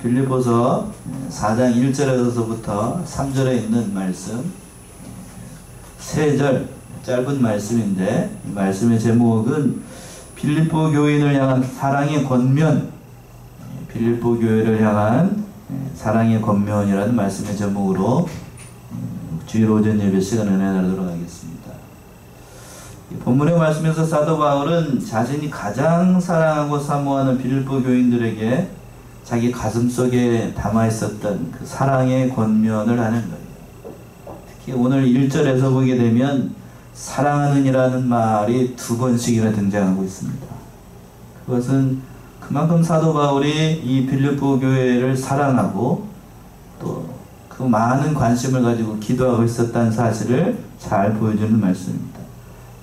빌립보서 4장 1절에서부터 3절에 있는 말씀, 3절 짧은 말씀인데, 이 말씀의 제목은 빌립보 교인을 향한 사랑의 권면, 빌립보 교회를 향한 사랑의 권면이라는 말씀의 제목으로 주일 오전 예배 시간 은혜 나누도록 하겠습니다. 본문의 말씀에서 사도 바울은 자신이 가장 사랑하고 사모하는 빌립보 교인들에게 자기 가슴속에 담아있었던 그 사랑의 권면을 하는 거예요. 특히 오늘 1절에서 보게 되면 사랑하는 이라는 말이 2번씩이나 등장하고 있습니다. 그것은 그만큼 사도 바울이 이 빌립보 교회를 사랑하고 또 그 많은 관심을 가지고 기도하고 있었다는 사실을 잘 보여주는 말씀입니다.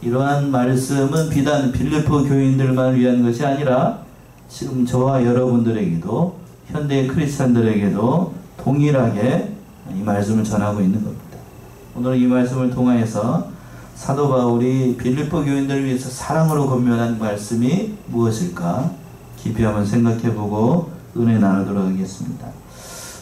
이러한 말씀은 비단 빌립보 교인들만 위한 것이 아니라 지금 저와 여러분들에게도, 현대의 크리스찬들에게도 동일하게 이 말씀을 전하고 있는 겁니다. 오늘 이 말씀을 통하여서 사도 바울이 빌립보 교인들을 위해서 사랑으로 권면한 말씀이 무엇일까 깊이 한번 생각해보고 은혜 나누도록 하겠습니다.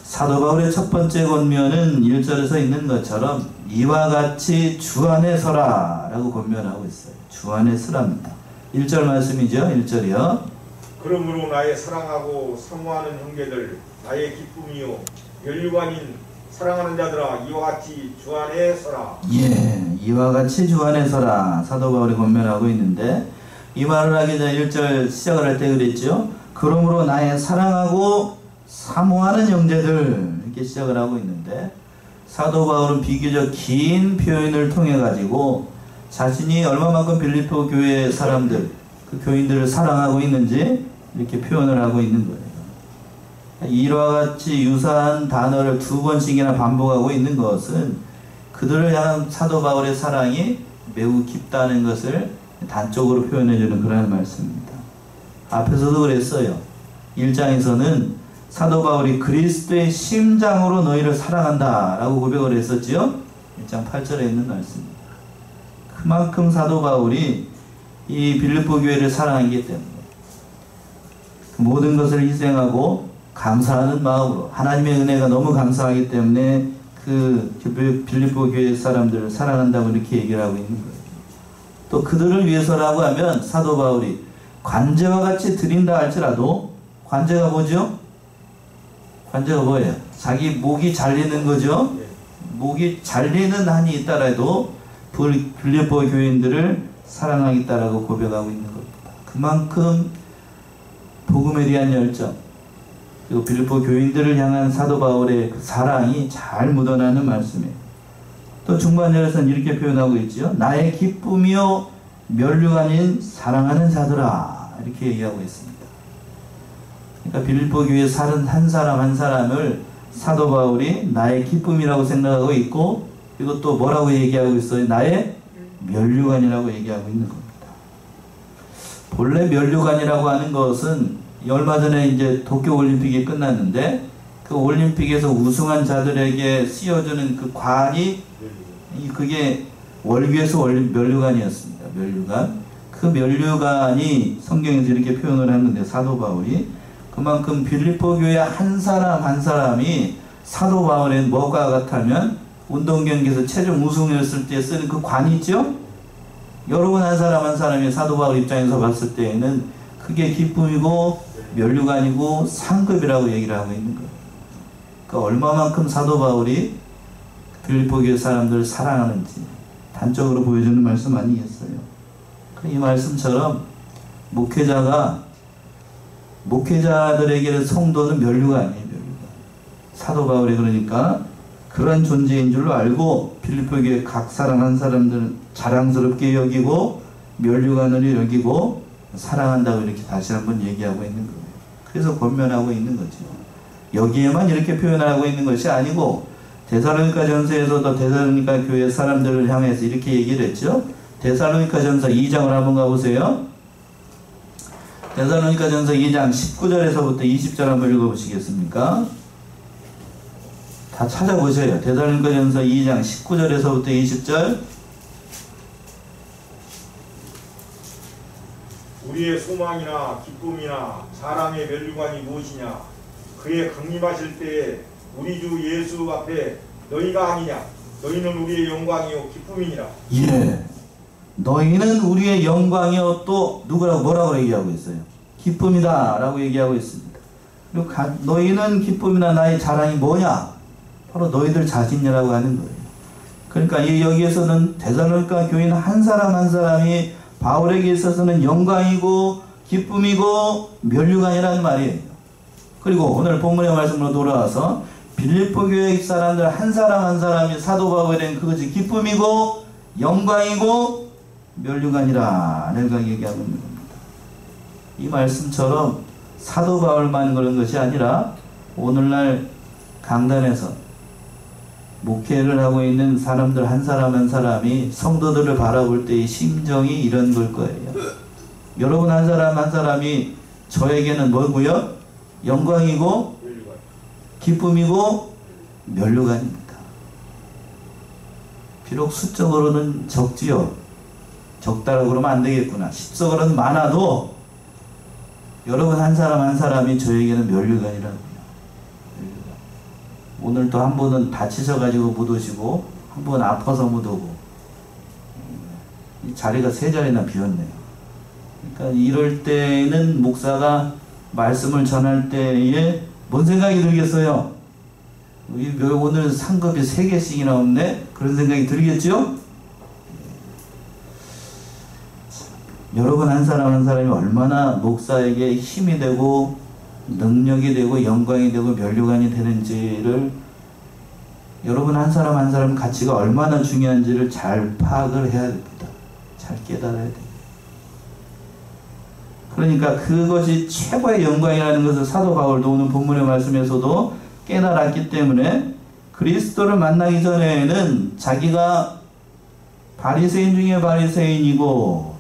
사도 바울의 첫 번째 권면은 1절에서 있는 것처럼 이와 같이 주 안에 서라 라고 권면하고 있어요. 주 안에 서랍니다. 1절 말씀이죠. 1절이요. 그러므로 나의 사랑하고 사모하는 형제들, 나의 기쁨이요 면류관인 사랑하는 자들아, 이와 같이 주 안에 서라. 예, 이와 같이 주 안에 서라. 사도 바울이 권면하고 있는데, 이 말을 하기 전에 1절 시작을 할 때 그랬죠. 그러므로 나의 사랑하고 사모하는 형제들, 이렇게 시작을 하고 있는데, 사도 바울은 비교적 긴 표현을 통해 가지고 자신이 얼마만큼 빌립보 교회 사람들, 그 교인들을 사랑하고 있는지 이렇게 표현을 하고 있는 거예요. 이와 같이 유사한 단어를 2번씩이나 반복하고 있는 것은 그들을 향한 사도 바울의 사랑이 매우 깊다는 것을 단적으로 표현해주는 그런 말씀입니다. 앞에서도 그랬어요. 1장에서는 사도 바울이 그리스도의 심장으로 너희를 사랑한다 라고 고백을 했었지요. 1장 8절에 있는 말씀입니다. 그만큼 사도 바울이 이 빌립보 교회를 사랑하기 때문에 모든 것을 희생하고 감사하는 마음으로, 하나님의 은혜가 너무 감사하기 때문에 그 빌립보 교회 사람들을 사랑한다고 이렇게 얘기를 하고 있는 거예요. 또 그들을 위해서라고 하면 사도 바울이 관제와 같이 드린다 할지라도, 관제가 뭐죠? 관제가 뭐예요? 자기 목이 잘리는 거죠. 목이 잘리는 한이 있더라도 빌립보 교인들을 사랑하겠다라고 고백하고 있는 겁니다. 그만큼 복음에 대한 열정, 그리고 빌립보 교인들을 향한 사도 바울의 그 사랑이 잘 묻어나는 말씀이에요. 또 중반절에서는 이렇게 표현하고 있죠. 나의 기쁨이요 면류가 아닌 사랑하는 자들아, 이렇게 얘기하고 있습니다. 그러니까 빌립보 교회 사는 한 사람 한 사람을 사도 바울이 나의 기쁨이라고 생각하고 있고, 그리고 또 뭐라고 얘기하고 있어요? 나의 면류관이라고 얘기하고 있는 겁니다. 본래 면류관이라고 하는 것은 얼마 전에 이제 도쿄올림픽이 끝났는데, 그 올림픽에서 우승한 자들에게 씌워주는 그 관이, 그게 월교에서 면류관이었습니다. 면류관. 그 면류관이 성경에서 이렇게 표현을 했는데, 사도 바울이 그만큼 빌립보 교회 한 사람 한 사람이 사도 바울의 뭐가 같다면 운동 경기에서 최종 우승했을 때 쓰는 그 관이 있죠? 여러분 한 사람 한 사람이 사도 바울 입장에서 봤을 때에는 그게 기쁨이고 면류관이고 상급이라고 얘기를 하고 있는 거예요. 그러니까 얼마만큼 사도 바울이 빌립보 교회 사람들을 사랑하는지 단적으로 보여주는 말씀 아니겠어요? 이 말씀처럼 목회자들에게는 성도는 면류가 아니에요. 면류가. 사도 바울이 그러니까 그런 존재인 줄로 알고 빌립보 교회 각 사람 한 사람들은 자랑스럽게 여기고 면류관으로 여기고 사랑한다고 이렇게 다시 한번 얘기하고 있는 거예요. 그래서 권면하고 있는 거죠. 여기에만 이렇게 표현하고 있는 것이 아니고 데살로니가 전서에서도 데살로니가 교회 사람들을 향해서 이렇게 얘기를 했죠. 데살로니가 전서 2장을 한번 가보세요. 데살로니가 전서 2장 19절에서부터 20절 한번 읽어보시겠습니까? 다 찾아보세요. 데살로니가 전서 2장 19절에서부터 20절. 우리의 소망이나 기쁨이나 사랑의 면류관이 무엇이냐? 그의 강림하실 때에 우리 주 예수 앞에 너희가 아니냐 너희는 우리의 영광이요 기쁨이니라. 예. 너희는 우리의 영광이요 또 누구라고 뭐라고 얘기하고 있어요? 기쁨이다 라고 얘기하고 있습니다. 그리고 너희는 기쁨이나 나의 자랑이 뭐냐? 바로 너희들 자신이라고 하는 거예요. 그러니까 여기에서는 데살로니가 교인 한 사람 한 사람이 바울에게 있어서는 영광이고 기쁨이고 면류관이라는 말이에요. 그리고 오늘 본문의 말씀으로 돌아와서 빌립보 교회 사람들 한 사람 한 사람이 사도 바울에게는 그것이 기쁨이고 영광이고 면류관이라 내가 얘기하고 있는 겁니다. 이 말씀처럼 사도 바울만 그런 것이 아니라 오늘날 강단에서 목회를 하고 있는 사람들 한 사람 한 사람이 성도들을 바라볼 때의 심정이 이런 걸 거예요. 여러분 한 사람 한 사람이 저에게는 뭐고요? 영광이고 기쁨이고 면류관입니다. 비록 수적으로는 적지요. 적다라고 그러면 안 되겠구나. 십적으로는 많아도 여러분 한 사람 한 사람이 저에게는 면류관이라고요. 오늘 또 한 분은 다치셔가지고 못 오시고 한 분은 아파서 못 오고 이 자리가 세 자리나 비었네요. 그러니까 이럴 때는 목사가 말씀을 전할 때에 뭔 생각이 들겠어요? 오늘 상급이 3개씩이나 없네? 그런 생각이 들겠죠? 여러분 한 사람 한 사람이 얼마나 목사에게 힘이 되고 능력이 되고 영광이 되고 면류관이 되는지를 여러분 한 사람 한 사람 가치가 얼마나 중요한지를 잘 파악을 해야 됩니다. 잘 깨달아야 됩니다. 그러니까 그것이 최고의 영광이라는 것을 사도 바울도 오늘 본문의 말씀에서도 깨달았기 때문에 그리스도를 만나기 전에는 자기가 바리새인 중에 바리새인이고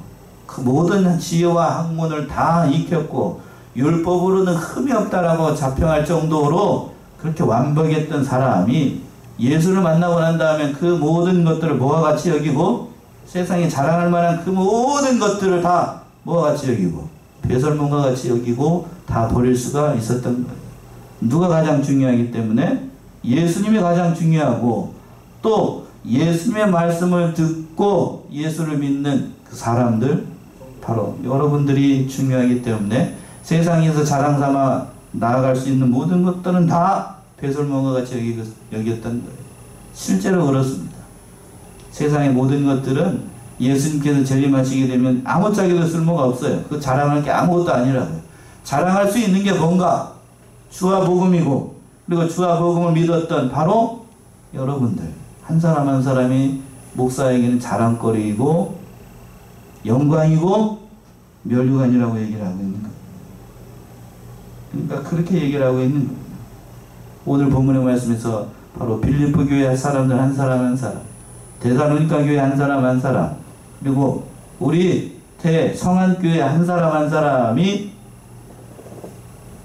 그 모든 지혜와 학문을 다 익혔고 율법으로는 흠이 없다라고 자평할 정도로 그렇게 완벽했던 사람이 예수를 만나고 난 다음에 그 모든 것들을 뭐와 같이 여기고 세상에 자랑할 만한 그 모든 것들을 다 뭐와 같이 여기고 배설물과 같이 여기고 다 버릴 수가 있었던 거예요. 누가 가장 중요하기 때문에 예수님이 가장 중요하고 또 예수님의 말씀을 듣고 예수를 믿는 그 사람들 바로 여러분들이 중요하기 때문에 세상에서 자랑 삼아 나아갈 수 있는 모든 것들은 다 배설물과 같이 여겼던 거예요. 실제로 그렇습니다. 세상의 모든 것들은 예수님께서 재림하시게 되면 아무짝에도 쓸모가 없어요. 그 자랑할 게 아무것도 아니라고요. 자랑할 수 있는 게 뭔가? 주와 복음이고 그리고 주와 복음을 믿었던 바로 여러분들 한 사람 한 사람이 목사에게는 자랑거리이고 영광이고 면류관이라고 얘기를 하고 있는 거예요. 그러니까 그렇게 얘기를 하고 있는 거예요. 오늘 본문의 말씀에서 바로 빌립보 교회 사람들 한 사람 한 사람, 데살로니가 교회 한 사람 한 사람, 그리고 우리 성안교회 한 사람 한 사람이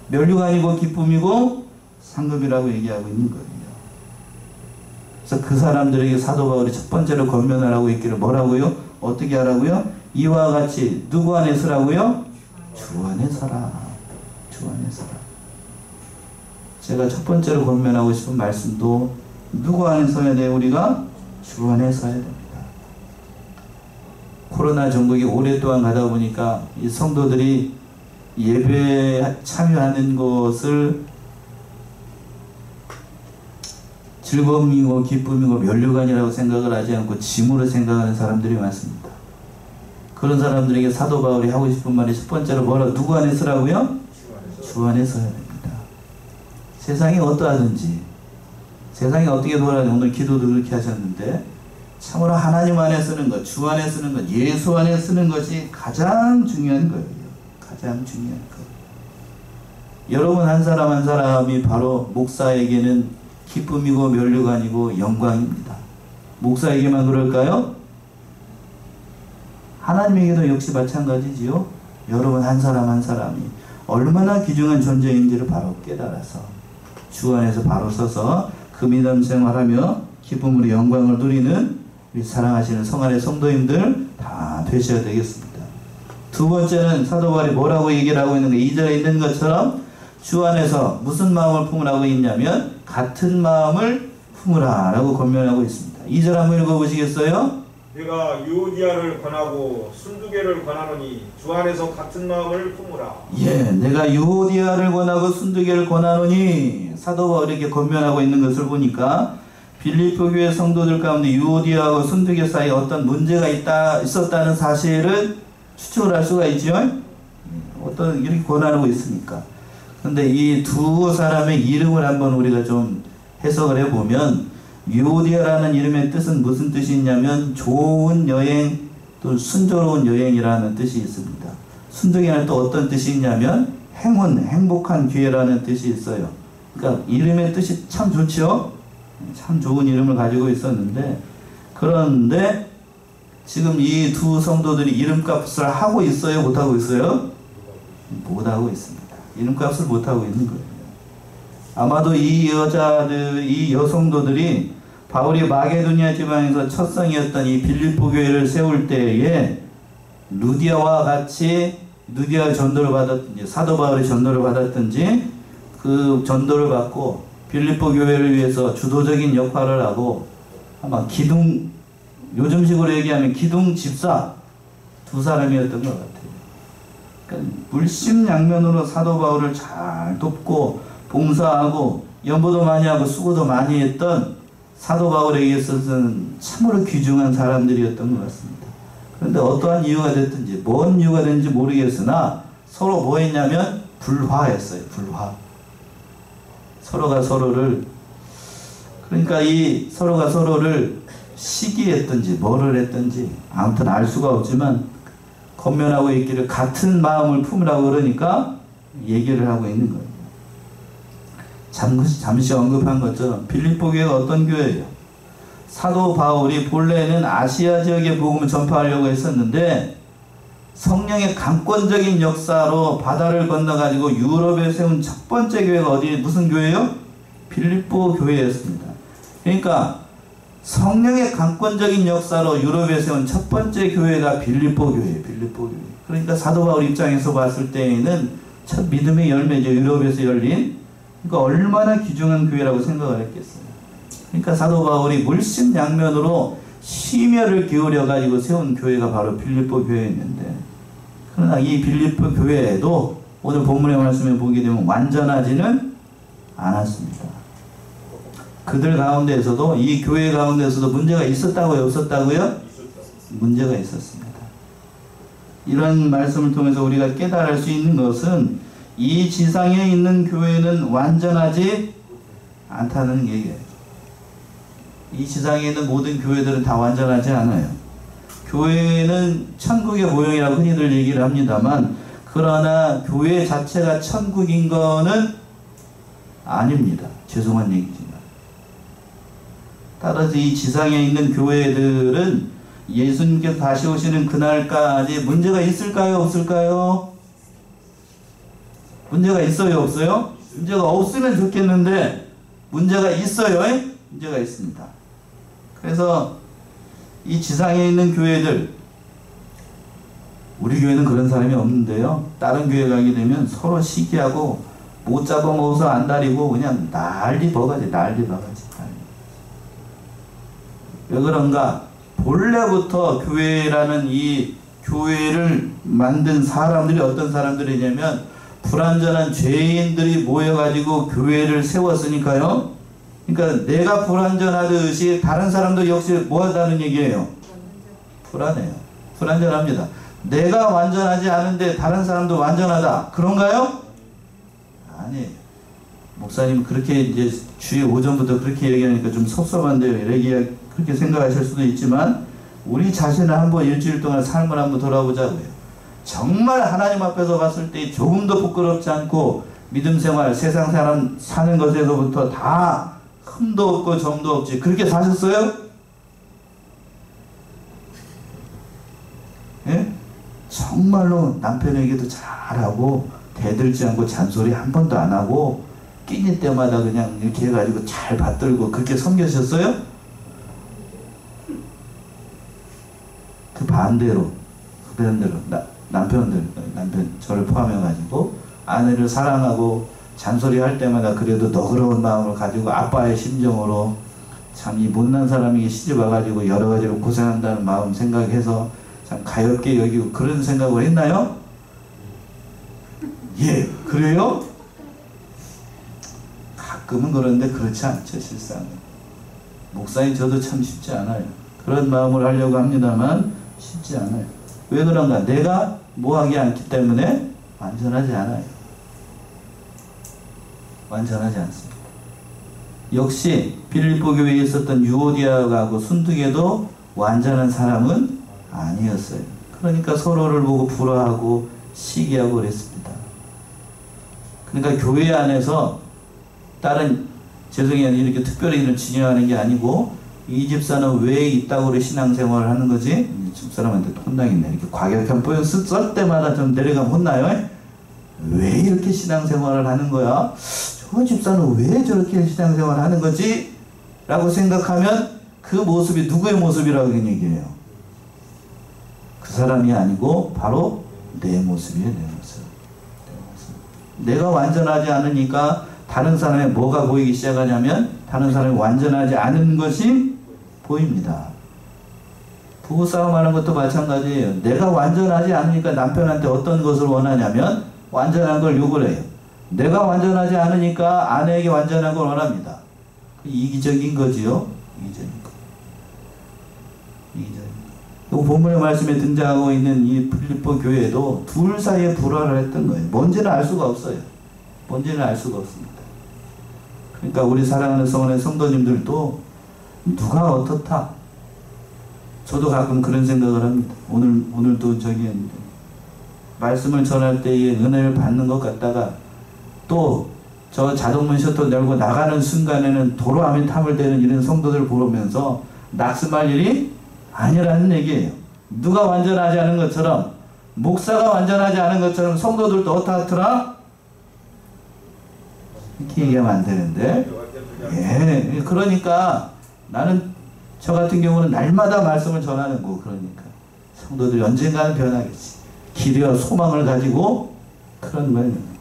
면류관이고 기쁨이고 상급이라고 얘기하고 있는 거예요. 그래서 그 사람들에게 사도 바울이 첫 번째로 권면하라고 했기를 뭐라고요? 어떻게 하라고요? 이와 같이 누구 안에 서라고요? 주 안에 서라. 주 안에 서라. 제가 첫 번째로 권면하고 싶은 말씀도 누구 안에 서야 돼요? 우리가 주 안에 서야 됩니다. 코로나 전국이 오랫동안 가다 보니까 이 성도들이 예배에 참여하는 것을 즐거움이고 기쁨이고 면류관이라고 생각을 하지 않고 짐으로 생각하는 사람들이 많습니다. 그런 사람들에게 사도 바울이 하고 싶은 말이 첫 번째로 누구 안에 서라고요? 주 안에 서야 됩니다. 세상이 어떠하든지 세상이 어떻게 돌아가는지 오늘 기도도 그렇게 하셨는데 참으로 하나님 안에 쓰는 것, 주 안에 쓰는 것, 예수 안에 쓰는 것이 가장 중요한 거예요. 가장 중요한 것. 여러분 한 사람 한 사람이 바로 목사에게는 기쁨이고 면류관이고 영광입니다. 목사에게만 그럴까요? 하나님에게도 역시 마찬가지지요. 여러분 한 사람 한 사람이 얼마나 귀중한 존재인지를 바로 깨달아서 주 안에서 바로 서서 그 믿음 생활하며 기쁨으로 영광을 누리는 우리 사랑하시는 성안의 성도님들 다 되셔야 되겠습니다. 두 번째는 사도 바울이 뭐라고 얘기를 하고 있는 가 2절에 있는 것처럼 주 안에서 무슨 마음을 품으라고 있냐면 같은 마음을 품으라 라고 권면하고 있습니다. 2절 한번 읽어보시겠어요? 내가 유오디아를 권하고 순두개를 권하노니 주 안에서 같은 마음을 품으라. 예, 내가 유오디아를 권하고 순두개를 권하노니 사도 바울이 이렇게 권면하고 있는 것을 보니까 빌립보 교회 성도들 가운데 유오디아하고 순두개 사이에 어떤 문제가 있었다는 사실을 추측을 할 수가 있죠. 어떤 이렇게 권하고 있으니까. 그런데 이 두 사람의 이름을 한번 우리가 좀 해석을 해보면 유오디아라는 이름의 뜻은 무슨 뜻이 있냐면 좋은 여행 또 순조로운 여행이라는 뜻이 있습니다. 순두개는 또 어떤 뜻이 있냐면 행운, 행복한 기회라는 뜻이 있어요. 그러니까 이름의 뜻이 참 좋죠. 참 좋은 이름을 가지고 있었는데, 그런데 지금 이 두 성도들이 이름값을 하고 있어요? 못하고 있어요? 못하고 있습니다. 이름값을 못하고 있는 거예요. 아마도 이 여자들, 이 여성도들이 바울이 마게도니아 지방에서 첫성이었던 이 빌립보 교회를 세울 때에 루디아와 같이 루디아의 전도를 받았든지 사도 바울의 전도를 받았든지 그 전도를 받고 빌립보 교회를 위해서 주도적인 역할을 하고 아마 기둥, 요즘식으로 얘기하면 기둥 집사 두 사람이었던 것 같아요. 그러니까 물심양면으로 사도 바울을 잘 돕고 봉사하고 연보도 많이 하고 수고도 많이 했던 사도 바울에게 있어서는 참으로 귀중한 사람들이었던 것 같습니다. 그런데 어떠한 이유가 됐든지 뭔 이유가 됐는지 모르겠으나 서로 뭐 했냐면 불화했어요. 불화. 서로가 서로를, 그러니까 이 서로가 서로를 시기했든지 뭐를 했든지 아무튼 알 수가 없지만 권면하고 있기를 같은 마음을 품으라고 그러니까 얘기를 하고 있는 거예요. 잠시 언급한 것처럼 빌립보 교회가 어떤 교회예요? 사도 바울이 본래는 아시아 지역에 복음을 전파하려고 했었는데 성령의 강권적인 역사로 바다를 건너가지고 유럽에 세운 첫 번째 교회가 무슨 교회예요? 빌립보 교회였습니다. 그러니까 성령의 강권적인 역사로 유럽에 세운 첫 번째 교회가 빌립보 교회예요. 빌립보 교회. 그러니까 사도 바울 입장에서 봤을 때에는 첫 믿음의 열매죠. 유럽에서 열린. 그러니까 얼마나 귀중한 교회라고 생각을 했겠어요. 그러니까 사도 바울이 물심양면으로 심혈을 기울여 가지고 세운 교회가 바로 빌립보 교회였는데, 그러나 이 빌립보 교회에도 오늘 본문의 말씀을 보게 되면 완전하지는 않았습니다. 그들 가운데에서도, 이 교회 가운데에서도 문제가 있었다고요? 없었다고요? 문제가 있었습니다. 이런 말씀을 통해서 우리가 깨달을 수 있는 것은 이 지상에 있는 교회는 완전하지 않다는 얘기예요. 이 지상에 있는 모든 교회들은 다 완전하지 않아요. 교회는 천국의 모형이라고 흔히들 얘기를 합니다만, 그러나 교회 자체가 천국인 거는 아닙니다. 죄송한 얘기지만. 따라서 이 지상에 있는 교회들은 예수님께서 다시 오시는 그날까지 문제가 있을까요? 없을까요? 문제가 있어요? 없어요? 문제가 없으면 좋겠는데 문제가 있어요? 문제가 있습니다. 그래서 이 지상에 있는 교회들, 우리 교회는 그런 사람이 없는데요. 다른 교회 가게 되면 서로 시기하고 못 잡아먹어서 안달이고 그냥 난리 버가지. 왜 그런가? 본래부터 교회라는 이 교회를 만든 사람들이 어떤 사람들이냐면 불완전한 죄인들이 모여가지고 교회를 세웠으니까요. 그러니까 내가 불완전하듯이 다른 사람도 역시 뭐 하다는 얘기예요? 불안해요. 불완전합니다. 내가 완전하지 않은데 다른 사람도 완전하다. 그런가요? 아니, 목사님 그렇게 이제 주일 오전부터 그렇게 얘기하니까 좀 섭섭한데요. 그렇게 생각하실 수도 있지만 우리 자신을 한번 일주일 동안 삶을 한번 돌아보자고요. 정말 하나님 앞에서 봤을 때 조금도 부끄럽지 않고 믿음 생활, 세상 사람 사는 것에서부터 다 흠도 없고 점도 없지. 그렇게 사셨어요? 예? 정말로 남편에게도 잘하고 대들지 않고 잔소리 한 번도 안 하고 끼니 때마다 그냥 이렇게 해가지고 잘 받들고 그렇게 섬겨셨어요? 그 반대로 남편 저를 포함해가지고 아내를 사랑하고 잔소리 할 때마다 그래도 너그러운 마음을 가지고 아빠의 심정으로 참 이 못난 사람이 시집 와가지고 여러 가지로 고생한다는 마음 생각해서 참 가엽게 여기고 그런 생각을 했나요? 예, 그래요? 가끔은 그런데 그렇지 않죠, 실상. 목사님 저도 참 쉽지 않아요. 그런 마음을 하려고 합니다만 쉽지 않아요. 왜 그런가? 내가 뭐하지 않기 때문에 완전하지 않아요. 완전하지 않습니다. 역시 빌립보 교회에 있었던 유오디아하고 순두개도 완전한 사람은 아니었어요. 그러니까 서로를 보고 불화하고 시기하고 그랬습니다. 그러니까 교회 안에서 다른 죄송해요 이렇게 특별히 이런 진영하는 게 아니고 이 집사는 왜 이따구로 신앙생활을 하는 거지? 이 집사람한테 혼나겠네. 이렇게 과격한 표현 쓸 때마다 좀 내려가면 혼나요. 왜 이렇게 신앙생활을 하는 거야? 저 집사는 왜 저렇게 신앙생활을 하는 거지? 라고 생각하면 그 모습이 누구의 모습이라고 얘기해요? 그 사람이 아니고 바로 내 모습이에요. 내 모습. 내가 완전하지 않으니까 다른 사람의 뭐가 보이기 시작하냐면 다른 사람이 완전하지 않은 것이 보입니다. 부부싸움하는 것도 마찬가지예요. 내가 완전하지 않으니까 남편한테 어떤 것을 원하냐면 완전한 걸 요구를 해요. 내가 완전하지 않으니까 아내에게 완전한 걸 원합니다. 이기적인 거지요. 이기적인 거. 이기적인 거. 본문의 말씀에 등장하고 있는 이 빌립보 교회도 둘 사이에 불화를 했던 거예요. 뭔지는 알 수가 없어요. 뭔지는 알 수가 없습니다. 그러니까 우리 사랑하는 성원의 성도님들도 누가 어떻다. 저도 가끔 그런 생각을 합니다. 오늘도 저기 말씀을 전할 때에 은혜를 받는 것 같다가 또 저 자동문 셔터 열고 나가는 순간에는 도로하면 탐을 대는 이런 성도들 보면서 낙심할 일이 아니라는 얘기예요. 누가 완전하지 않은 것처럼 목사가 완전하지 않은 것처럼 성도들도 어떻더라? 이렇게 얘기하면 안 되는데 예, 그러니까 나는 저 같은 경우는 날마다 말씀을 전하는 거 그러니까 성도들이 언젠가는 변하겠지. 기대와 소망을 가지고 그런 거예요.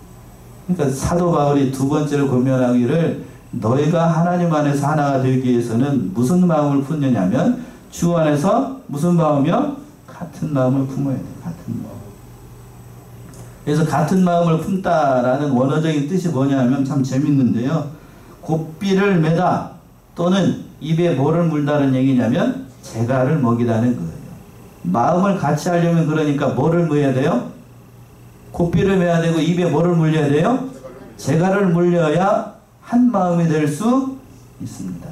그러니까 사도 바울이 두 번째로 권면하기를 너희가 하나님 안에서 하나가 되기 위해서는 무슨 마음을 품느냐면 주 안에서 무슨 마음이요? 같은 마음을 품어야 돼. 같은 마음. 그래서 같은 마음을 품다라는 원어적인 뜻이 뭐냐면 참 재밌는데요. 곱비를 매다 또는 입에 뭐를 물다는 얘기냐면 재갈을 먹이다는 거예요. 마음을 같이 하려면 그러니까 뭐를 물어야 돼요? 곱비를 매야 되고 입에 뭐를 물려야 돼요? 재갈을 물려야 한 마음이 될 수 있습니다.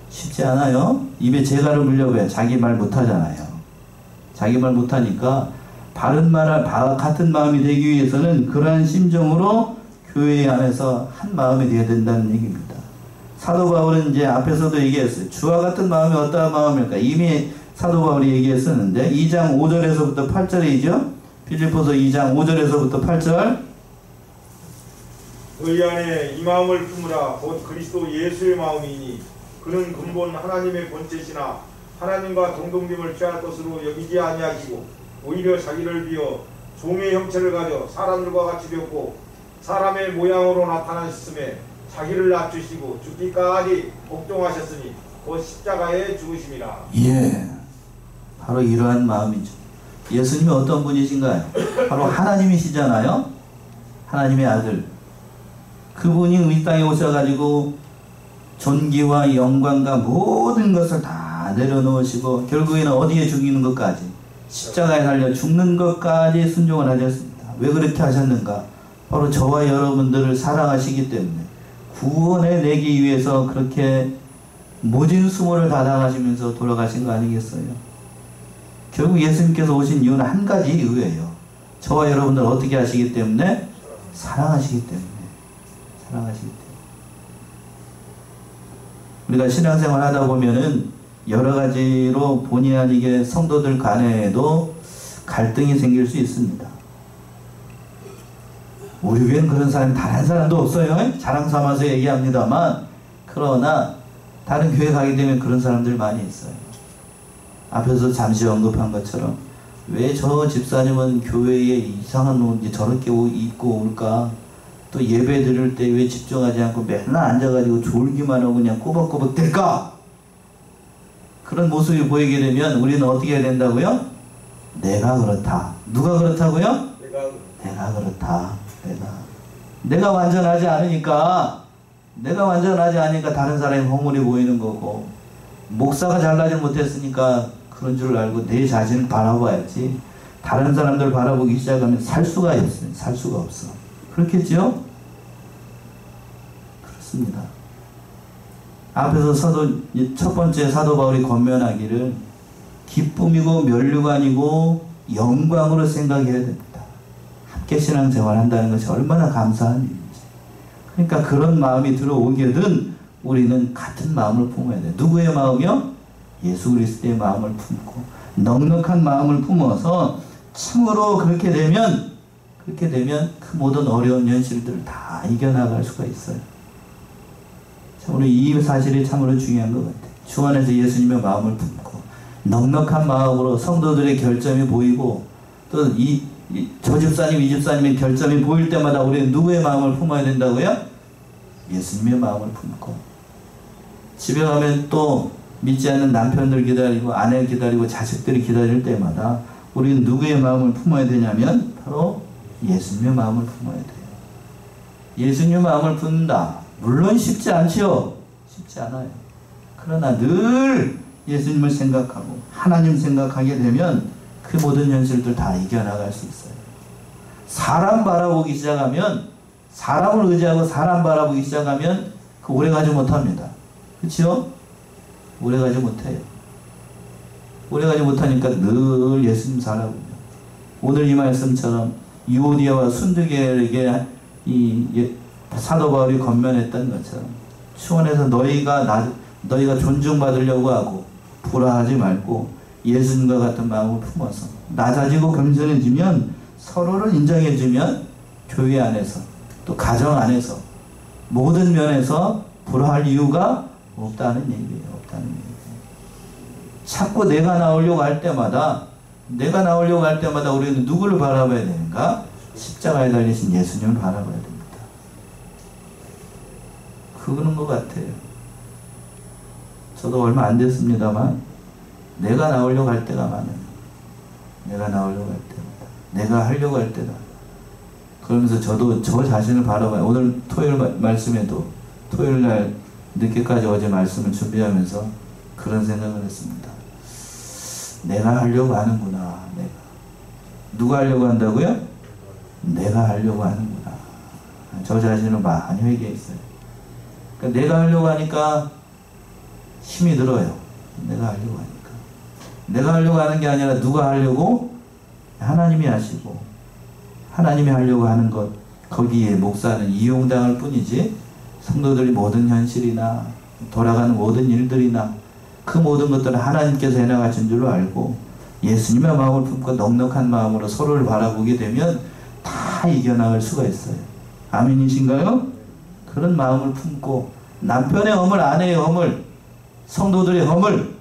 쉽지 않아요. 입에 재갈을 물려고 해. 자기 말 못하잖아요. 자기 말 못하니까 바른 말을 같은 마음이 되기 위해서는 그러한 심정으로 교회 안에서 한 마음이 되어야 된다는 얘기입니다. 사도 바울은 이제 앞에서도 얘기했어요. 주와 같은 마음이 어떠한 마음일까? 이미 사도 바울이 얘기했었는데 2장 5절에서부터 8절이죠. 빌립보서 2장 5절에서부터 8절 너희 안에 이 마음을 품으라. 곧 그리스도 예수의 마음이니 그는 근본 하나님의 본체시나 하나님과 동등됨을 취할 것으로 여기지 아니하시고 오히려 자기를 비어 종의 형체를 가져 사람들과 같이 되었고 사람의 모양으로 나타나셨음에 자기를 낮추시고 죽기까지 복종하셨으니 곧 십자가에 죽으심이라. 예, 바로 이러한 마음이죠. 예수님이 어떤 분이신가요? 바로 하나님이시잖아요. 하나님의 아들. 그분이 이 땅에 오셔가지고 존귀와 영광과 모든 것을 다 내려놓으시고 결국에는 어디에 죽이는 것까지 십자가에 달려 죽는 것까지 순종을 하셨습니다. 왜 그렇게 하셨는가? 바로 저와 여러분들을 사랑하시기 때문에 구원해 내기 위해서 그렇게 모진 수모를 다 당하시면서 돌아가신 거 아니겠어요? 결국 예수님께서 오신 이유는 한 가지 이유예요. 저와 여러분들 어떻게 하시기 때문에? 사랑하시기 때문에. 사랑하시기 때문에. 우리가 신앙생활 하다 보면은 여러 가지로 본의 아니게 성도들 간에도 갈등이 생길 수 있습니다. 우리 교회는 그런 사람이 단 한 사람도 없어요. 자랑 삼아서 얘기합니다만 그러나 다른 교회 가게 되면 그런 사람들 많이 있어요. 앞에서 잠시 언급한 것처럼 왜 저 집사님은 교회에 이상한 옷 저렇게 입고 올까? 또 예배 드릴 때 왜 집중하지 않고 맨날 앉아가지고 졸기만 하고 그냥 꼬박꼬박 될까? 그런 모습이 보이게 되면 우리는 어떻게 해야 된다고요? 내가 그렇다. 누가 그렇다고요? 내가 그렇다. 내가 완전하지 않으니까 다른 사람이 허물이 보이는 거고, 목사가 잘나지 못했으니까 그런 줄 알고 내 자신을 바라봐야지. 다른 사람들 바라보기 시작하면 살 수가 없어요. 살 수가 없어. 그렇겠죠? 그렇습니다. 앞에서 첫 번째 사도 바울이 권면하기를 기쁨이고 면류관이고 영광으로 생각해야 됩니다. 함께 신앙생활 한다는 것이 얼마나 감사한 일인지. 그러니까 그런 마음이 들어오게든 우리는 같은 마음을 품어야 돼요. 누구의 마음이요? 예수 그리스도의 마음을 품고 넉넉한 마음을 품어서 참으로 그렇게 되면 그 모든 어려운 현실들을 다 이겨나갈 수가 있어요. 오늘 이 사실이 참으로 중요한 것 같아요. 주 안에서 예수님의 마음을 품고 넉넉한 마음으로 성도들의 결점이 보이고 또 저 집사님 이 집사님의 결점이 보일 때마다 우리는 누구의 마음을 품어야 된다고요? 예수님의 마음을 품고 집에 가면 또 믿지 않는 남편들 기다리고 아내 기다리고 자식들이 기다릴 때마다 우리는 누구의 마음을 품어야 되냐면 바로 예수님의 마음을 품어야 돼요. 예수님의 마음을 품는다. 물론 쉽지 않지요. 쉽지 않아요. 그러나 늘 예수님을 생각하고 하나님 생각하게 되면 그 모든 현실들 다 이겨나갈 수 있어요. 사람 바라보기 시작하면, 사람을 의지하고 사람 바라보기 시작하면 그 오래가지 못합니다. 그렇죠? 오래가지 못해요. 오래가지 못하니까 늘 예수님 살아보죠. 오늘 이 말씀처럼 유오디아와 순두계에게 사도 바울이 권면했던 것처럼 추원에서 너희가 존중받으려고 하고 불화하지 말고 예수님과 같은 마음을 품어서 낮아지고 겸손해지면 서로를 인정해주면 교회 안에서 또 가정 안에서 모든 면에서 불화할 이유가 없다는 얘기예요. 자꾸 내가 나오려고 할 때마다 우리는 누구를 바라봐야 되는가? 십자가에 달리신 예수님을 바라봐야 됩니다. 그거는 것 같아요. 저도 얼마 안 됐습니다만 내가 나오려고 할 때가 많아요. 내가 하려고 할 때가. 그러면서 저도 저 자신을 바라봐요. 오늘 토요일 말씀에도 토요일날 늦게까지 어제 말씀을 준비하면서 그런 생각을 했습니다. 내가 하려고 하는구나. 누가 하려고 한다고요? 내가 하려고 하는구나. 저 자신을 많이 회개했어요. 그러니까 내가 하려고 하니까 힘이 들어요. 내가 하려고 하는 게 아니라 누가 하려고? 하나님이 하시고 하나님이 하려고 하는 것, 거기에 목사는 이용당할 뿐이지 성도들이 모든 현실이나 돌아가는 모든 일들이나 그 모든 것들은 하나님께서 해나가신 줄로 알고 예수님의 마음을 품고 넉넉한 마음으로 서로를 바라보게 되면 다 이겨나갈 수가 있어요. 아멘이신가요? 그런 마음을 품고 남편의 허물, 아내의 허물, 성도들의 허물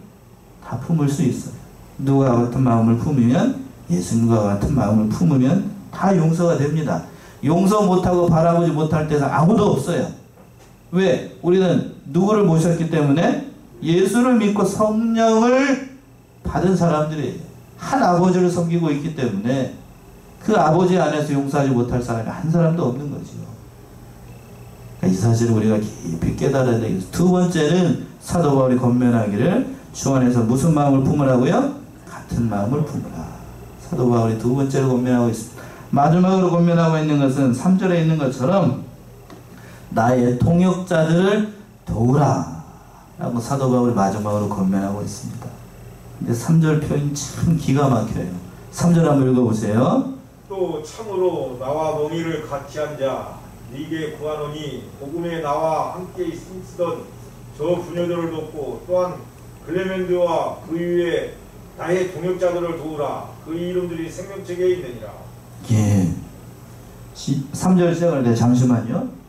다 품을 수 있어요. 누가 같은 마음을 품으면, 예수님과 같은 마음을 품으면 다 용서가 됩니다. 용서 못하고 바라보지 못할 때는 아무도 없어요. 왜? 우리는 누구를 모셨기 때문에 예수를 믿고 성령을 받은 사람들이에요. 한 아버지를 섬기고 있기 때문에 그 아버지 안에서 용서하지 못할 사람이 한 사람도 없는 거죠. 그러니까 이 사실을 우리가 깊이 깨달아야 되겠어요. 두 번째는 사도 바울이 권면하기를 주 안에서 무슨 마음을 품으라고요? 같은 마음을 품으라. 사도 바울이 두 번째로 권면하고 있습니다. 마지막으로 권면하고 있는 것은 3절에 있는 것처럼 나의 통역자들을 도우라 라고 사도 바울이 마지막으로 권면하고 있습니다. 근데 3절 표현이 참 기가 막혀요. 3절 한번 읽어보세요. 또 참으로 나와 멍이를 같이 앉아 네게 구하노니 복음에 나와 함께 있으던 저 부녀들을 돕고 또한 클레멘드와 그 위에 나의 동역자들을 도우라. 그 이름들이 생명책에 있느니라. 예. 3절 시작할 때 잠시만요.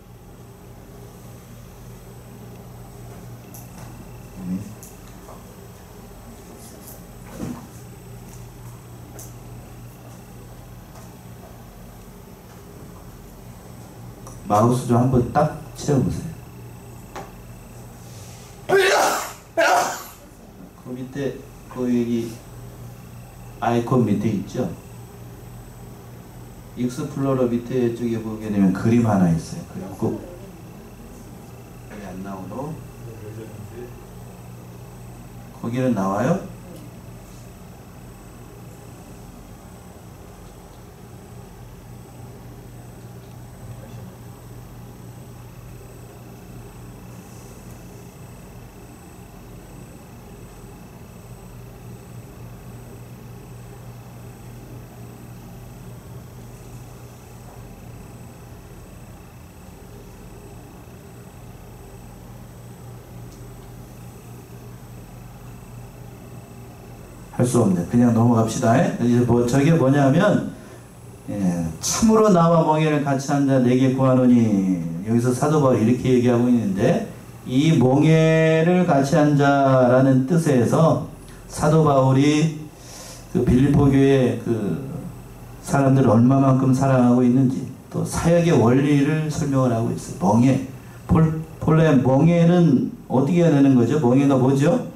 마우스 좀 한번 딱 채워보세요. 그 밑에 그 여기 아이콘 밑에 있죠. 익스플로러 밑에 쪽에 보게 되면 그림 하나 있어요. 그림 꼭 여기 안 나오노? 거기는 나와요? 할 수 없네. 그냥 넘어갑시다. 이제 저게 뭐냐면, 참으로 나와 멍에를 같이 한 자 내게 구하노니, 여기서 사도 바울이 이렇게 얘기하고 있는데, 이 멍에를 같이 한 자라는 뜻에서 사도 바울이 그 빌립보 교회 그 사람들을 얼마만큼 사랑하고 있는지, 또 사역의 원리를 설명을 하고 있어요. 멍에. 본래 멍에는 어떻게 해야 되는 거죠? 멍에가 뭐죠?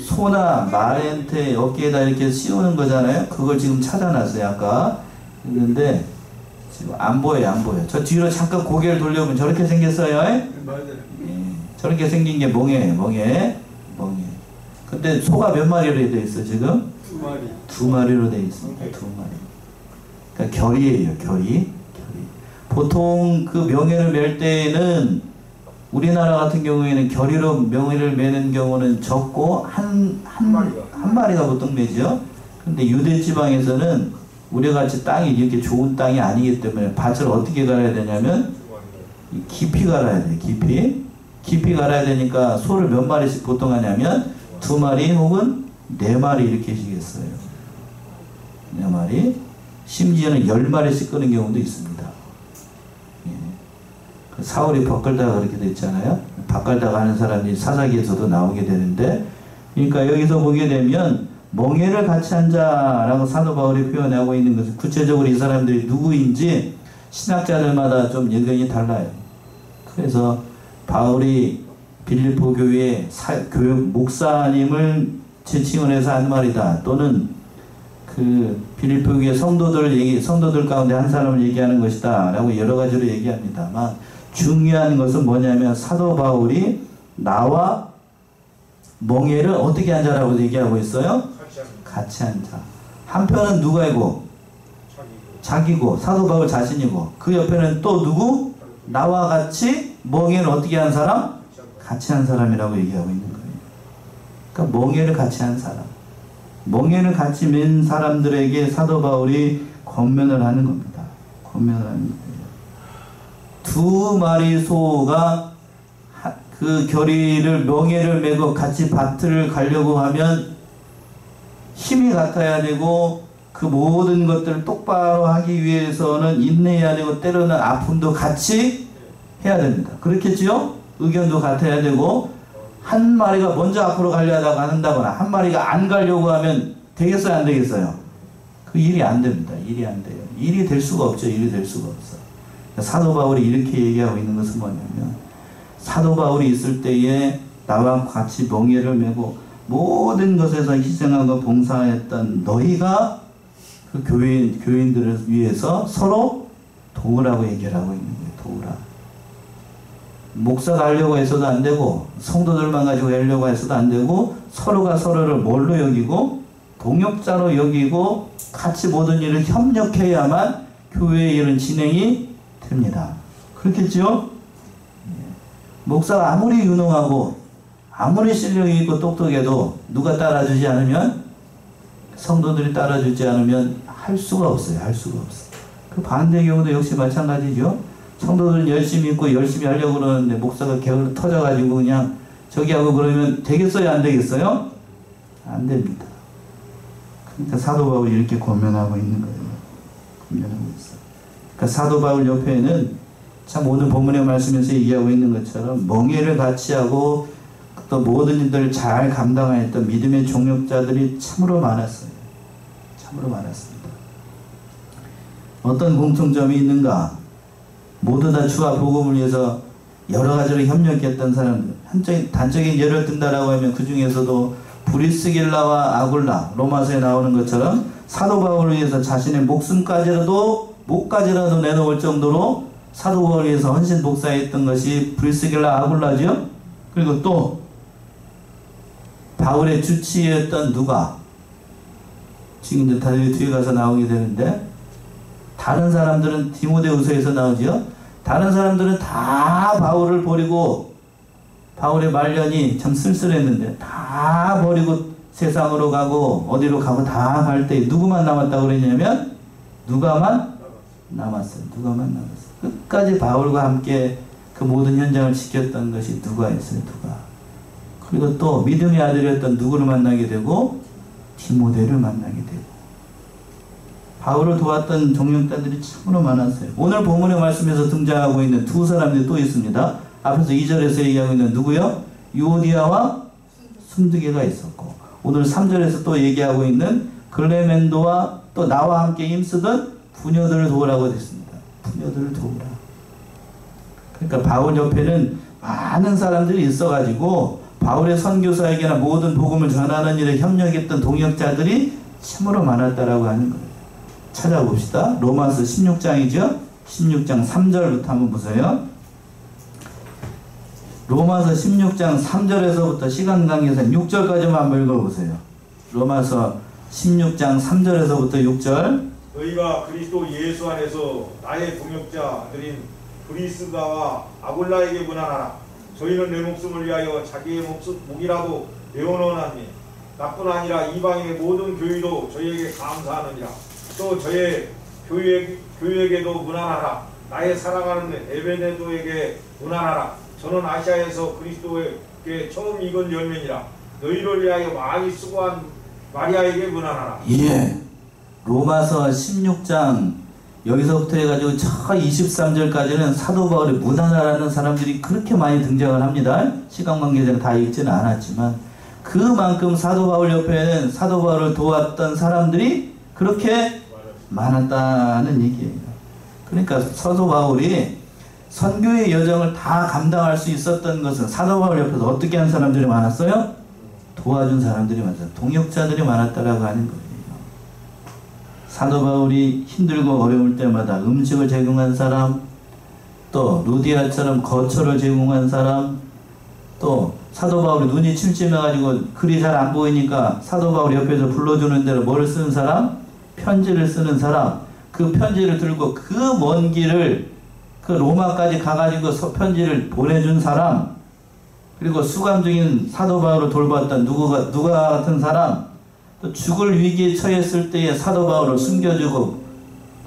소나 말한테 어깨에다 이렇게 씌우는 거잖아요. 그걸 지금 찾아놨어요. 아까 했는데 지금 안 보여요. 안 보여요. 저 뒤로 잠깐 고개를 돌려보면 저렇게 생겼어요. 맞아요. 저렇게 생긴 게 멍에예요. 멍에. 근데 소가 몇 마리로 되어 있어요? 지금? 2마리. 2마리로 되어 있습니다. 2마리. 그러니까 결이에요. 결이. 보통 그 명예를 맬 때에는 우리나라 같은 경우에는 결의로 명예를 매는 경우는 적고 한 마리가 보통 매죠. 근데 유대 지방에서는 우리가 같이 땅이 이렇게 좋은 땅이 아니기 때문에 밭을 어떻게 갈아야 되냐면 깊이 갈아야 돼요. 깊이 갈아야 되니까 소를 몇 마리씩 보통 하냐면 2마리 혹은 4마리 이렇게 하시겠어요. 4마리. 심지어는 10마리씩 끄는 경우도 있습니다. 사울이 밭갈다가 그렇게 됐잖아요. 밭갈다가 하는 사람이 사사기에서도 나오게 되는데, 그러니까 여기서 보게 되면 멍에를 같이 한 자라고 사도 바울이 표현하고 있는 것은 구체적으로 이 사람들이 누구인지 신학자들마다 좀 의견이 달라요. 그래서 바울이 빌립보 교회 교육 목사님을 지칭을 해서 한 말이다, 또는 그 빌립보 교회 성도들 가운데 한 사람을 얘기하는 것이다 라고 여러 가지로 얘기합니다만, 중요한 것은 뭐냐면 사도 바울이 나와 멍에를 어떻게 한 자라고 얘기하고 있어요? 같이 한 자. 한편은 누가이고? 자기고. 사도 바울 자신이고. 그 옆에는 또 누구? 나와 같이 멍에를 어떻게 한 사람? 같이 한 사람이라고 얘기하고 있는 거예요. 그러니까 멍에를 같이 한 사람. 멍에를 같이 맨 사람들에게 사도 바울이 권면을 하는 겁니다. 권면을 하는 거예요. 2마리 소가 그 결의를 멍에를 메고 같이 밭을 가려고 하면 힘이 같아야 되고, 그 모든 것들을 똑바로 하기 위해서는 인내해야 되고, 때로는 아픔도 같이 해야 됩니다. 그렇겠지요? 의견도 같아야 되고, 한 마리가 먼저 앞으로 가려다가 한다거나 한 마리가 안 가려고 하면 되겠어요? 안 되겠어요? 그 일이 안 됩니다. 일이 안 돼요. 일이 될 수가 없죠. 일이 될 수가 없어. 사도 바울이 이렇게 얘기하고 있는 것은 뭐냐면, 사도 바울이 있을 때에 나와 같이 멍에를 메고 모든 것에서 희생하고 봉사했던 너희가 그 교인들을 위해서 서로 도우라고 얘기를 하고 있는 거예요. 도우라. 목사가 하려고 해서도 안 되고, 성도들만 가지고 하려고 해서도 안 되고, 서로가 서로를 뭘로 여기고 동역자로 여기고 같이 모든 일을 협력해야만 교회의 일은 진행이 됩니다. 그렇겠죠? 목사가 아무리 유능하고 아무리 실력이 있고 똑똑해도 누가 따라주지 않으면, 성도들이 따라주지 않으면 할 수가 없어요. 할 수가 없어요. 그 반대의 경우도 역시 마찬가지죠. 성도들은 열심히 있고 열심히 하려고 그러는데 목사가 게을러 터져가지고 그냥 저기 하고 그러면 되겠어요? 안 되겠어요? 안 됩니다. 그러니까 사도 바울이 이렇게 권면하고 있는 거예요. 권면하고 있어요. 그러니까 사도 바울 옆에는 참 오늘 본문의 말씀에서 얘기하고 있는 것처럼 멍에를 같이 하고 또 모든 일들을 잘 감당하였던 믿음의 종력자들이 참으로 많았어요. 참으로 많았습니다. 어떤 공통점이 있는가? 모두 다 주와 복음을 위해서 여러 가지로 협력했던 사람들. 단적인 예를 든다라고 하면 그 중에서도 브리스길라와 아굴라, 로마서에 나오는 것처럼 사도 바울을 위해서 자신의 목까지라도 내놓을 정도로 사도 바울을 위해서 헌신 복사했던 것이 브리스길라, 아굴라죠. 그리고 또 바울의 주치의였던 누가, 지금 이제 뒤에 가서 나오게 되는데, 다른 사람들은 디모데후서에서 나오죠. 다른 사람들은 다 바울을 버리고, 바울의 말년이 참 쓸쓸했는데 다 버리고 세상으로 가고 어디로 가고 다 갈 때 누구만 남았다고 그랬냐면, 누가만 남았어요. 누가만 남았어요. 끝까지 바울과 함께 그 모든 현장을 지켰던 것이 누가였어요. 누가. 그리고 또 믿음의 아들이었던 누구를 만나게 되고, 디모데를 만나게 되고. 바울을 도왔던 동역자들이 참으로 많았어요. 오늘 본문의 말씀에서 등장하고 있는 두 사람들이 또 있습니다. 앞에서 2절에서 얘기하고 있는 누구요? 유오디아와 순두개가 있었고, 오늘 3절에서 또 얘기하고 있는 글레멘도와 또 나와 함께 힘쓰던 부녀들을 도우라고 됐습니다. 부녀들을 도우라. 그러니까 바울 옆에는 많은 사람들이 있어가지고 바울의 선교사에게나 모든 복음을 전하는 일에 협력했던 동역자들이 참으로 많았다라고 하는 거예요. 찾아봅시다. 로마서 16장이죠. 16장 3절부터 한번 보세요. 로마서 16장 3절에서부터 시간 관계에서 6절까지만 한번 읽어보세요. 로마서 16장 3절에서부터 6절. 너희가 그리스도 예수 안에서 나의 동역자들인 브리스가와 아굴라에게 문안하라. 저희는 내 목숨을 위하여 자기의 목이라도 내어놓으나니 나뿐 아니라 이방의 모든 교회도 저희에게 감사하느니라. 또 저의 교회에게도 문안하라. 나의 사랑하는 에베네도에게 문안하라. 저는 아시아에서 그리스도에게 처음 익은 열매니라. 너희를 위하여 많이 수고한 마리아에게 문안하라. 예. 로마서 16장 여기서부터 해가지고 저 23절까지는 사도 바울의 문안하라는 사람들이 그렇게 많이 등장을 합니다. 시간 관계상 다 읽지는 않았지만 그만큼 사도 바울 옆에는 사도 바울을 도왔던 사람들이 그렇게 많았다는 얘기예요. 그러니까 사도 바울이 선교의 여정을 다 감당할 수 있었던 것은 사도 바울 옆에서 어떻게 한 사람들이 많았어요? 도와준 사람들이 많았어요. 동역자들이 많았다라고 하는 거예요. 사도 바울이 힘들고 어려울 때마다 음식을 제공한 사람, 또 루디아처럼 거처를 제공한 사람, 또 사도 바울이 눈이 침침해가지고 글이 잘 안 보이니까 사도 바울 옆에서 불러주는 대로 뭐를 쓰는 사람? 편지를 쓰는 사람. 그 편지를 들고 그 먼 길을 그 로마까지 가가지고 편지를 보내준 사람, 그리고 수감 중인 사도 바울을 돌봤던 누가 같은 사람, 또 죽을 위기에 처했을 때에 사도 바울을 숨겨주고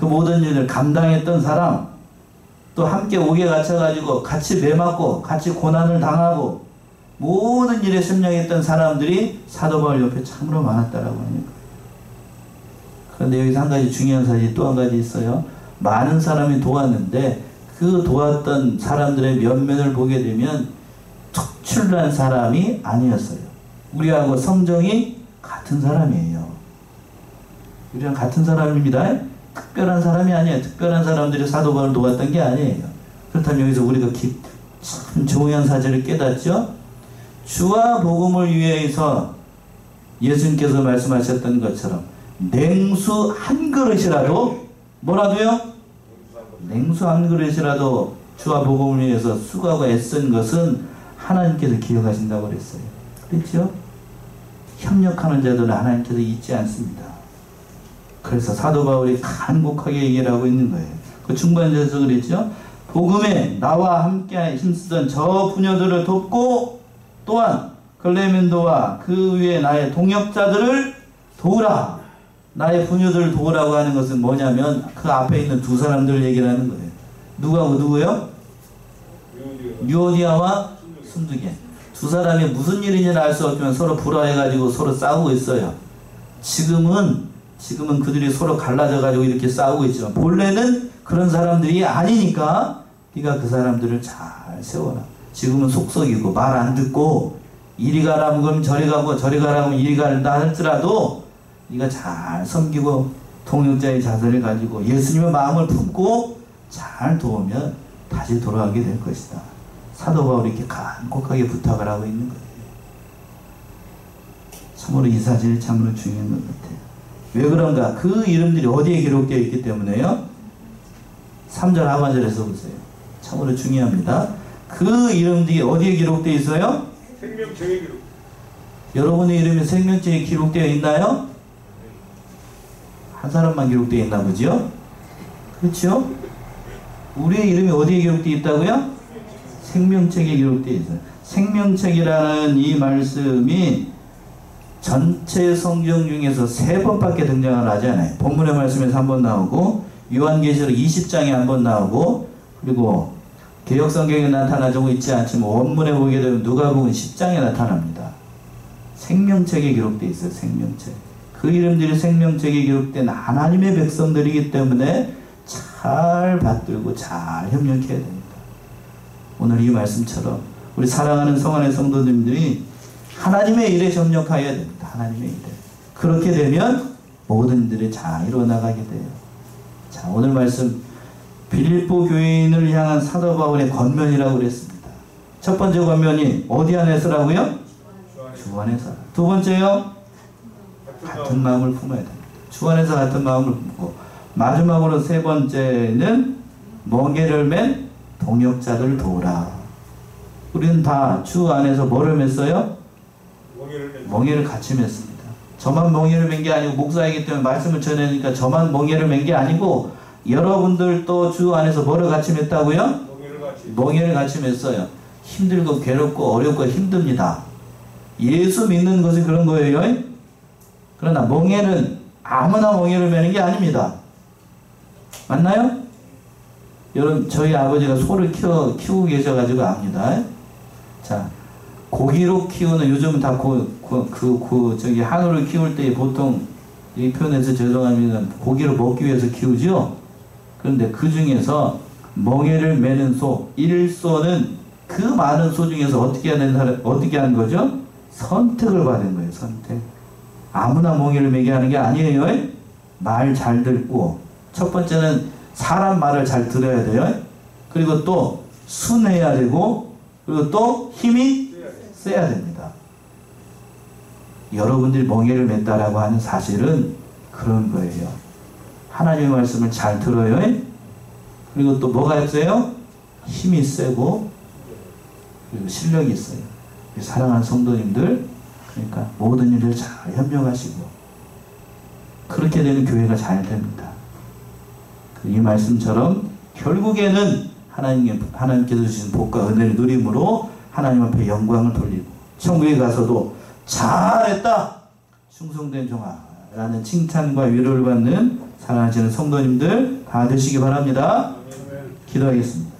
그 모든 일을 감당했던 사람, 또 함께 옥에 갇혀가지고 같이 매맞고 같이 고난을 당하고 모든 일에 협력했던 사람들이 사도 바울 옆에 참으로 많았다라고 하니까. 그런데 여기서 한 가지 중요한 사실이 또 한 가지 있어요. 많은 사람이 도왔는데 그 도왔던 사람들의 면면을 보게 되면 특출난 사람이 아니었어요. 우리하고 성정이 같은 사람이에요. 우리랑 같은 사람입니다. 특별한 사람이 아니에요. 특별한 사람들이 사도 바울을 도왔던 게 아니에요. 그렇다면 여기서 우리가 참 중요한 사실을 깨닫죠. 주와 복음을 위해서 예수님께서 말씀하셨던 것처럼 냉수 한 그릇이라도 뭐라도요? 냉수 한 그릇이라도 주와 복음을 위해서 수고하고 애쓴 것은 하나님께서 기억하신다고 그랬어요. 그렇죠? 협력하는 자들은 하나님께서 잊지 않습니다. 그래서 사도 바울이 간곡하게 얘기를 하고 있는 거예요. 그 중반절에서 그랬죠? 복음에 나와 함께 힘쓰던 저 부녀들을 돕고 또한 클레멘도와 그 위에 나의 동역자들을 도우라. 나의 부녀들을 도우라고 하는 것은 뭐냐면 그 앞에 있는 두 사람들을 얘기를 하는 거예요. 누구하고 누구요? 유오디아와 순두개. 두 사람이 무슨 일인지는 알 수 없지만 서로 불화해가지고 서로 싸우고 있어요. 지금은 그들이 서로 갈라져가지고 이렇게 싸우고 있지만 본래는 그런 사람들이 아니니까 네가 그 사람들을 잘 세워라. 지금은 속썩이고 말 안 듣고 이리 가라면 그럼 저리 가고 저리 가라면 이리 가라 할지라도 네가 잘 섬기고 동역자의 자세를 가지고 예수님의 마음을 품고 잘 도우면 다시 돌아가게 될 것이다. 사도 바울이 이렇게 간곡하게 부탁을 하고 있는 거예요. 참으로 이 사실이 참으로 중요한 것 같아요. 왜 그런가? 그 이름들이 어디에 기록되어 있기 때문에요? 3절 하반절에서 보세요. 참으로 중요합니다. 그 이름들이 어디에 기록되어 있어요? 생명책에 기록. 여러분의 이름이 생명책에 기록되어 있나요? 한 사람만 기록되어 있나 보죠? 그렇죠? 우리의 이름이 어디에 기록되어 있다고요? 생명책에 기록되어 있어요. 생명책이라는 이 말씀이 전체 성경 중에서 3번밖에 등장을 하지 않아요. 본문의 말씀에서 한 번 나오고, 요한계시록 20장에 한 번 나오고, 그리고 개역성경에 나타나고 있지 않지만 원문에 보게 되면 누가복음 10장에 나타납니다. 생명책에 기록되어 있어요. 생명책. 그 이름들이 생명책에 기록된 하나님의 백성들이기 때문에 잘 받들고 잘 협력해야 됩니다. 오늘 이 말씀처럼 우리 사랑하는 성안의 성도님들이 하나님의 일에 협력하여야 됩니다. 하나님의 일에. 그렇게 되면 모든 일들이 잘 이루어나가게 돼요. 자, 오늘 말씀 빌립보 교인을 향한 사도 바울의 권면이라고 그랬습니다. 첫 번째 권면이 어디 안에서라고요? 주 안에서. 두 번째요? 같은 마음을 품어야 됩니다. 주 안에서 같은 마음을 품고, 마지막으로 세 번째는 멍에를 맨 동역자들 도우라. 우리는 다 주 안에서 뭐를 맸어요? 멍에를 같이 맸습니다. 저만 멍에를 맨 게 아니고, 목사이기 때문에 말씀을 전하니까 저만 멍에를 맨 게 아니고, 여러분들도 주 안에서 뭐를 같이 맸다고요? 멍에를 같이 맸어요. 힘들고 괴롭고 어렵고 힘듭니다. 예수 믿는 것이 그런 거예요. 그러나 멍에는 아무나 멍에를 매는 게 아닙니다. 맞나요? 여러분, 저희 아버지가 소를 키우고 계셔가지고 압니다. 자, 고기로 키우는, 요즘은 다 저기 한우를 키울 때 보통, 이 표현에서 죄송합니다. 고기를 먹기 위해서 키우죠? 그런데 그 중에서 멍에를 매는 소, 1소는 그 많은 소 중에서 어떻게 하는 거죠? 선택을 받은 거예요, 선택. 아무나 멍에를 매게 하는 게 아니에요. 말 잘 듣고, 첫 번째는 사람 말을 잘 들어야 돼요. 그리고 또 순해야 되고, 그리고 또 힘이 세야 됩니다. 여러분들이 멍에를 맸다라고 하는 사실은 그런 거예요. 하나님의 말씀을 잘 들어요. 그리고 또 뭐가 있어요? 힘이 세고, 그리고 실력이 있어요. 사랑하는 성도님들, 그러니까 모든 일을 잘 협력하시고, 그렇게 되는 교회가 잘 됩니다. 이 말씀처럼 결국에는 하나님께서 주신 복과 은혜를 누림으로 하나님 앞에 영광을 돌리고, 천국에 가서도 잘했다, 충성된 종아 라는 칭찬과 위로를 받는 사랑하시는 성도님들 다 되시기 바랍니다. 기도하겠습니다.